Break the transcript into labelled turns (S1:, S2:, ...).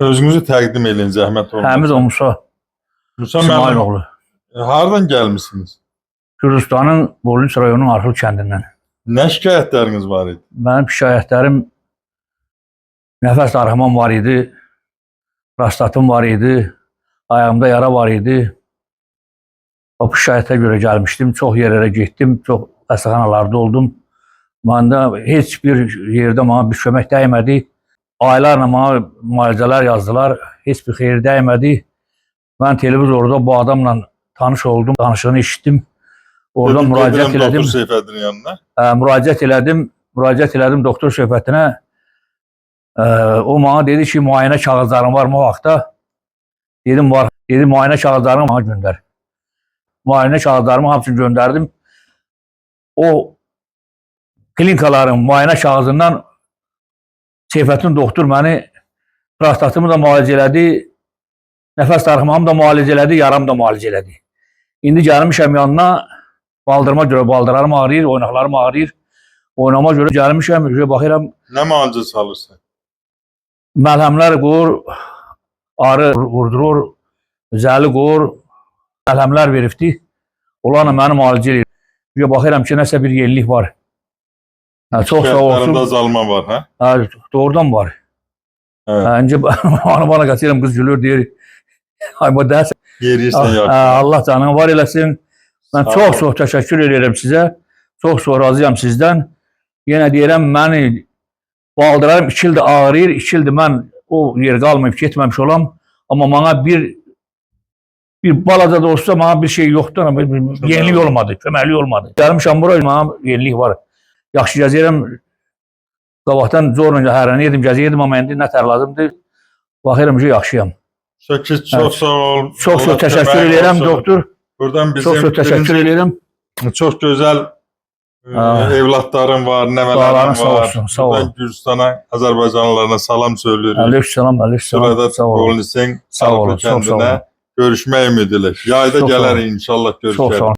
S1: Özünüzü təqdim edin, zəhmət olmaz.
S2: Həmid Musa
S1: Musa
S2: İsmailoğlu.
S1: Hardan gəlmisiniz?
S2: Gürcistanın Borluç rayonunun Arxıl kəndindən.
S1: Nə şikayətləriniz var idi?
S2: Mənim şikayətlərim nəfəs darıxmam var idi, prostatım var idi, ayağımda yara var idi. O şikayətə görə gəlmişdim, çox yerlərə getdim, çox xəstəxanalarda oldum. Məndə heç bir yerdə mənə bir kömək dəymədi. Aylarla mənə müalicələr yazdılar, heç bir xeyir dəymədi. Mən televizorda bu adamla tanış oldum, danışığını eşitdim. Oradan müraciət elədim.
S1: Doktor Seyfəddinin yanına?
S2: Müraciət elədim doktor Seyfəddinə. O mənə dedi ki, müayinə kağızlarım var mı o vaxtda? Dedim, var. Dedi, müayinə kağızlarını mənə göndər. Müayinə kağızlarımı hamısını göndərdim. O klinikaların müayinə kağızından Seyfəddin doktor məni prostatımı da müalicə elədi, nəfəs darıxmamı da müalicə elədi, yaram da müalicə elədi. İndi gəlmişəm yanına, baldırıma görə baldırlarım ağrıyır, oynaqlarım ağrıyır. Oynama görə gəlmişəm, baxıram.
S1: Nə müalicə salırsan?
S2: Məlhəmlər qoyur, arı vurdurur, zəli qoyur, məlhəmlər veribdi. Onlarla məni müalicə edir. Baxıram ki, nəsə bir yenilik var. Çox sağ olsun.
S1: Şikayətlərində azalma var, hə?
S2: Doğrudan var. Öncə bana qaçıram, qız gülür, deyir. Ay, bu dəhsə.
S1: Yeriyirsən yaxşı.
S2: Allah canını var eləsin. Mən çox təşəkkür edirəm sizə. Çox razıyam sizdən. Yenə deyirəm, məni baldırlarım 2 ildir ağrıyır. 2 ildir mən o yer qalmayıb, getməmiş olam. Amma mənə bir balaca da olsa mənə bir şey yoxdur. Yenilik olmadı, köməklik olmadı. Gəlmişəm buraya, mənə yenilik var. Yaxşı gəzirəm. Qabaqdan zorla hərəni yedim, gəzirdim, amma indi nə tərladım. Baxıram ki, yaxşıyam.
S1: Çox sağ ol.
S2: Çox təşəkkür edirəm, doktor. Çox təşəkkür edirəm.
S1: Çox gözəl evlatların var, nəvələrin var. Buradan Gürcistana, Azərbaycanlılarına salam söylüyoruz.
S2: Aleykümselam, aleykümselam.
S1: Burada Borluç'un Arxıl kəndinə görüşmək ümidi ilə. Yayda gələr inşallah görüşərik.